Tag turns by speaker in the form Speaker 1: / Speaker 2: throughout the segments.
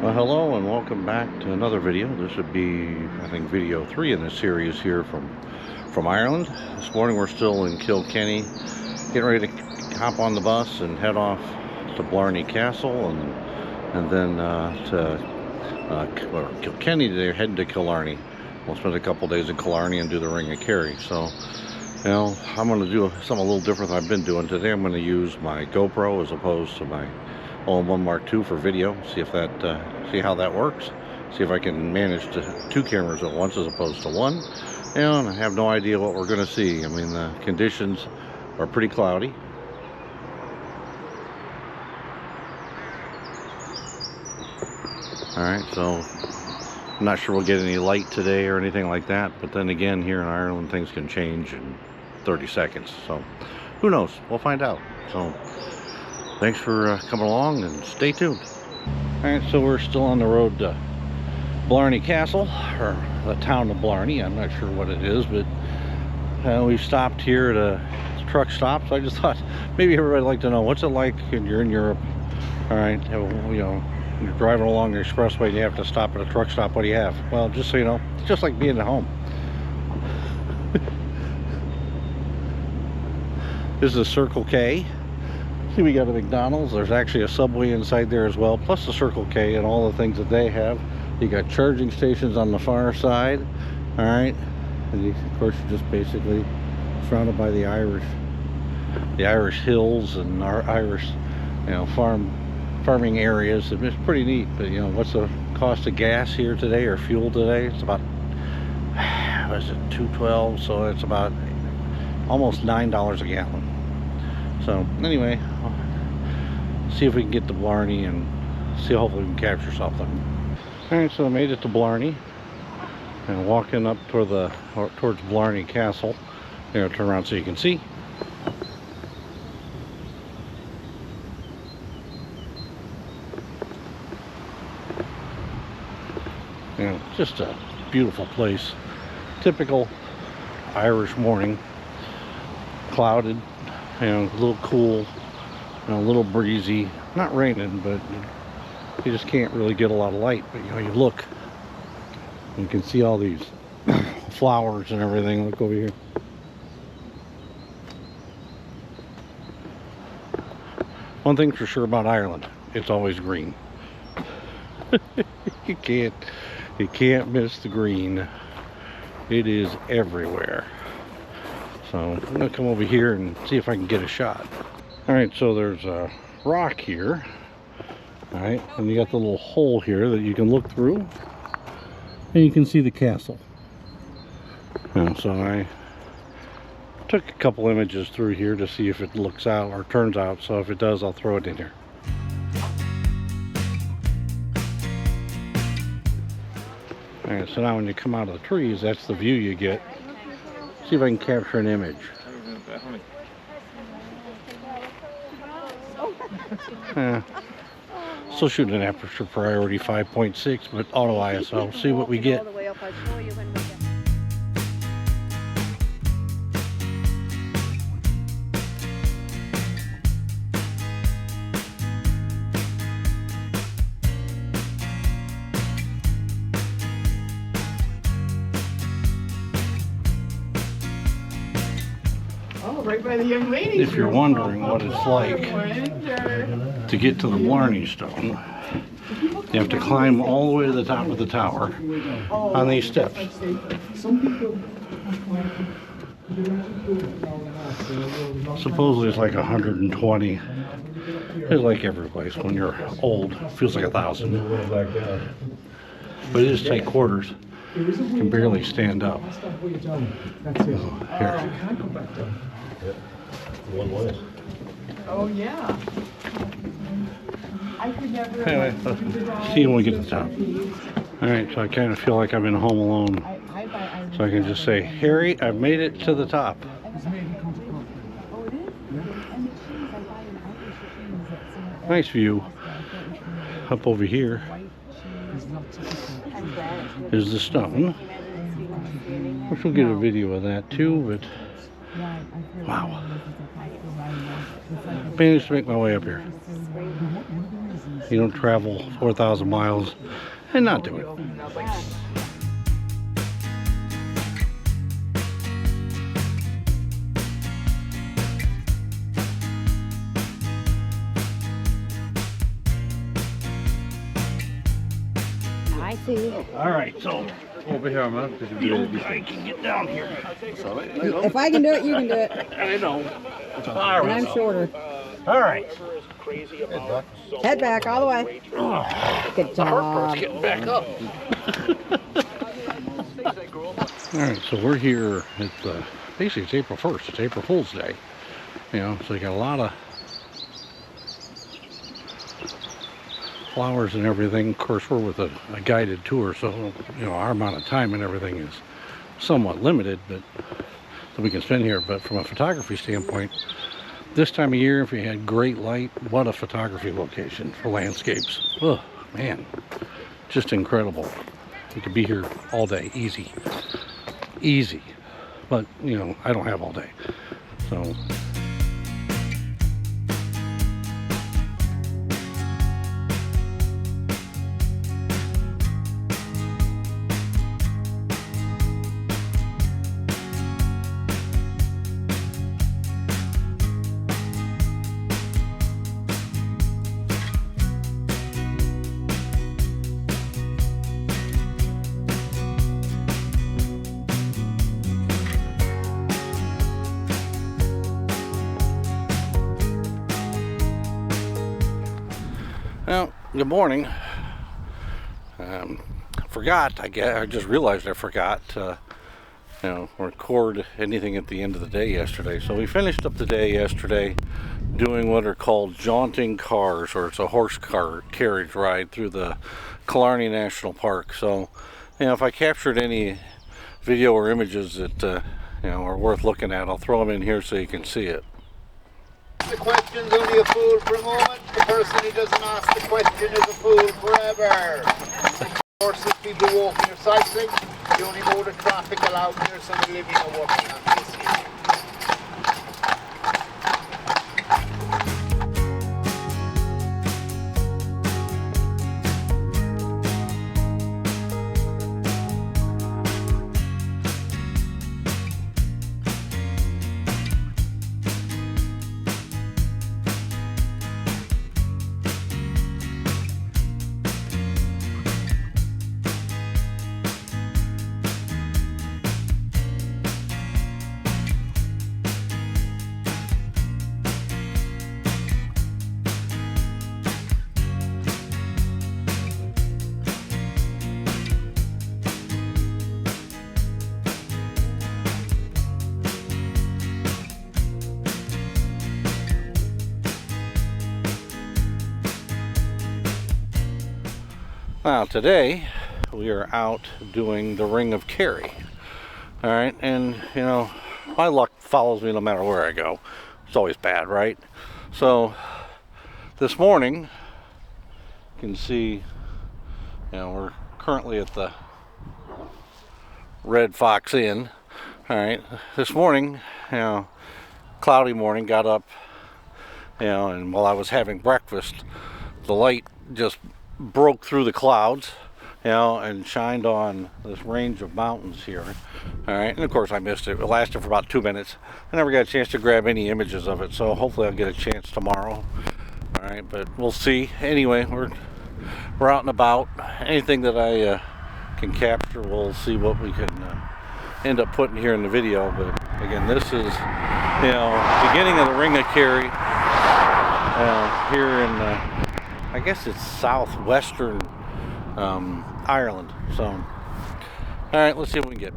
Speaker 1: Well, hello and welcome back to another video. This would be, I think, video 3 in this series here from Ireland. This morning we're still in Kilkenny, getting ready to hop on the bus and head off to Blarney Castle and then to Kilkenny today, heading to Killarney. We'll spend a couple days in Killarney and do the Ring of Kerry. So, you know, I'm going to do something a little different than I've been doing. Today I'm going to use my GoPro as opposed to my All-in-One Mark II for video. See if that, see how that works. See if I can manage two cameras at once as opposed to one. And I have no idea what we're going to see. I mean, the conditions are pretty cloudy. All right, so I'm not sure we'll get any light today or anything like that. But then again, here in Ireland, things can change in 30 seconds. So who knows? We'll find out. So thanks for coming along and stay tuned. All right, so we're still on the road to Blarney Castle, or the town of Blarney. I'm not sure what it is, but we've stopped here at a truck stop. So I just thought maybe everybody would like to know what's it like when you're in Europe. All right, you know, you're driving along the expressway and you have to stop at a truck stop. What do you have? Well, just so you know, it's just like being at home. This is Circle K. See, we got a McDonald's. There's actually a Subway inside there as well, plus the Circle K and all the things that they have. You got charging stations on the far side. All right, and you, of course, you're just basically surrounded by the Irish hills and our Irish, you know, farming areas. It's pretty neat. But you know, what's the cost of gas here today, or fuel today? It's about, what is it, $2.12? So it's about almost $9 a gallon. So anyway, see if we can get to Blarney and see, hopefully we can capture something. All right, so I made it to Blarney and walking up towards Blarney Castle. There, turn around so you can see. You know, just a beautiful place. Typical Irish morning. Clouded, you know, a little cool, you know, a little breezy. Not raining, but you just can't really get a lot of light. But you know, you look, you can see all these flowers and everything. Look over here. One thing for sure about Ireland, it's always green. you can't miss the green. It is everywhere. So I'm gonna come over here and see if I can get a shot. All right, so there's a rock here. All right, and you got the little hole here that you can look through, and you can see the castle. And so I took a couple images through here to see if it looks out or turns out. So if it does, I'll throw it in here. All right, so now when you come out of the trees, that's the view you get. See if I can capture an image. Still shooting an aperture priority 5.6, but auto ISO. See what we get.
Speaker 2: Right by the young lady.
Speaker 1: If you're wondering what it's like to get to the Blarney Stone, you have to climb all the way to the top of the tower on these steps. Supposedly it's like 120. It's like every place. When you're old, it feels like 1,000. But it is tight quarters. You can barely stand up. Here.
Speaker 2: Oh yeah. I could never.
Speaker 1: Anyway, let's see when we get to the top. All right, so I kind of feel like I'm in Home Alone. So I can just say, Harry, I've made it to the top. Nice view. Up over here is the stone, which we'll get a video of that too, but wow. Managed to make my way up here. You don't travel 4,000 miles and not do it.
Speaker 3: I see.
Speaker 1: All right, so
Speaker 4: Over here, man.
Speaker 1: I can get down here.
Speaker 3: If I can do it, you can do it.
Speaker 1: I know.
Speaker 3: And I'm shorter.
Speaker 1: All right.
Speaker 3: Head back all the way. Good job.
Speaker 1: Getting back up. All right, so we're here at basically it's April 1st. It's April Fool's Day. You know, so you got a lot of flowers and everything. Of course, we're with a guided tour, so you know our amount of time and everything is somewhat limited, but that we can spend here. But from a photography standpoint, this time of year, if you had great light, what a photography location for landscapes. Oh man, just incredible. You could be here all day, easy. But you know, I don't have all day, so. Well, good morning. I just realized I forgot to, you know, record anything at the end of the day yesterday. So we finished up the day yesterday doing what are called jaunting cars, or it's a horse car carriage ride through the Killarney National Park. So, you know, if I captured any video or images that, you know, are worth looking at, I'll throw them in here so you can see it.
Speaker 5: The question's only a fool for a moment. The person who doesn't ask the question is a fool forever. Horses, people walking or cycling, the only mode of traffic allowed near someone living or working on this year.
Speaker 1: Now today we are out doing the Ring of Kerry. All right, and you know my luck follows me no matter where I go. It's always bad, right? So this morning you can see, you know, we're currently at the Red Fox Inn. All right, this morning, you know, cloudy morning, got up, you know, and while I was having breakfast, the light just broke through the clouds, you know, and shined on this range of mountains here. All right, and of course I missed it. It lasted for about 2 minutes. I never got a chance to grab any images of it, so hopefully I'll get a chance tomorrow. All right, but we'll see. Anyway, we're out and about. Anything that I can capture, we'll see what we can end up putting here in the video. But again, this is, you know, beginning of the Ring of Kerry here in I guess it's southwestern Ireland. So, all right, let's see what we can get.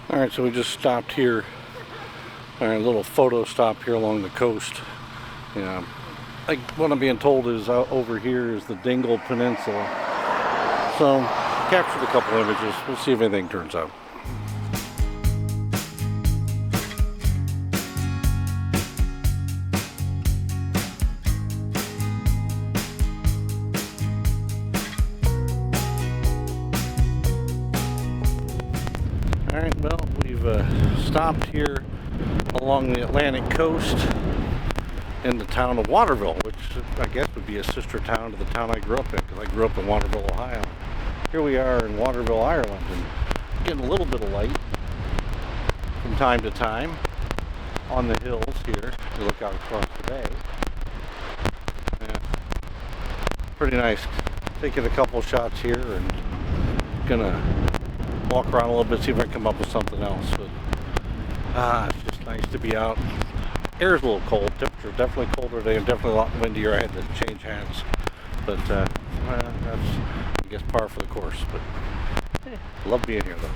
Speaker 1: All right, so we just stopped here. All right, a little photo stop here along the coast. Yeah, like what I'm being told is over here is the Dingle Peninsula. So, captured a couple images. We'll see if anything turns out. stopped here along the Atlantic coast in the town of Waterville, which I guess would be a sister town to the town I grew up in, because I grew up in Waterville, Ohio. Here we are in Waterville, Ireland, and getting a little bit of light from time to time on the hills here. You look out across the bay. Yeah, pretty nice. Taking a couple shots here and gonna walk around a little bit, see if I can come up with something else. But it's just nice to be out. Air's a little cold. Temperature definitely colder today and definitely a lot windier. I had to change hats, but that's, I guess, par for the course. But love being here though.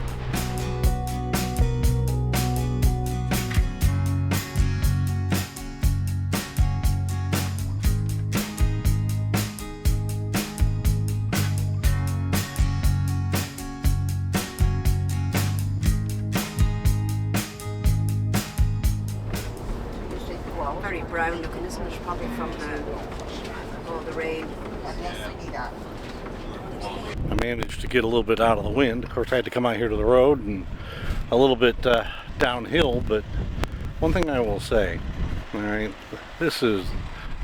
Speaker 3: Very brown looking, isn't it? Probably from all the rain.
Speaker 1: I managed to get a little bit out of the wind. Of course, I had to come out here to the road and a little bit downhill, but one thing I will say, all right,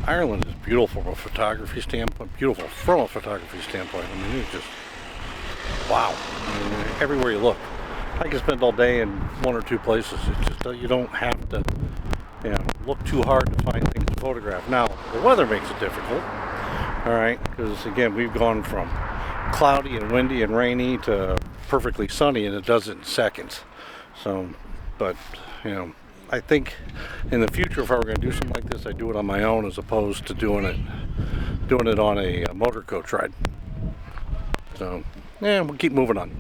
Speaker 1: Ireland is beautiful from a photography standpoint, beautiful from a photography standpoint. I mean, it's just, wow. I mean, everywhere you look. I can spend all day in one or two places. It's just, you don't have to, you know, look too hard to find things to photograph. Now, the weather makes it difficult, all right, because again, we've gone from cloudy and windy and rainy to perfectly sunny, and it does it in seconds. So, but, you know, I think in the future, if I were going to do something like this, I'd do it on my own as opposed to doing it on a motor coach ride. So, yeah, we'll keep moving on.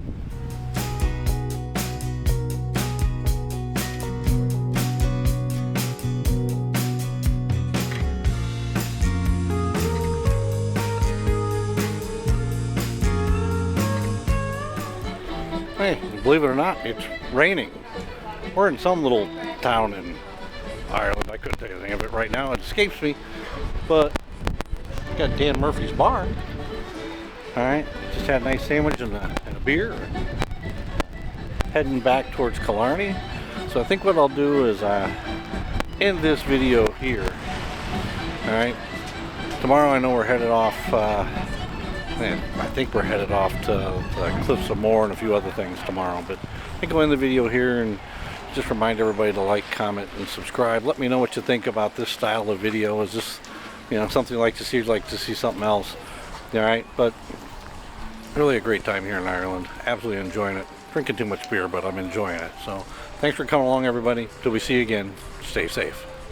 Speaker 1: Hey, believe it or not, it's raining. We're in some little town in Ireland. I couldn't tell you anything of it right now. It escapes me. But we got Dan Murphy's bar. Alright, just had a nice sandwich and a beer. Heading back towards Killarney. So I think what I'll do is end this video here. Alright. Tomorrow I know we're headed off, I think we're headed off to the Cliffs of Moher and a few other things tomorrow. But I think I'll end the video here and just remind everybody to like, comment, and subscribe. Let me know what you think about this style of video. Is this, you know, something you like to see? You'd like to see something else? Alright, but really a great time here in Ireland. Absolutely enjoying it. Drinking too much beer, but I'm enjoying it. So thanks for coming along, everybody. Till we see you again, stay safe.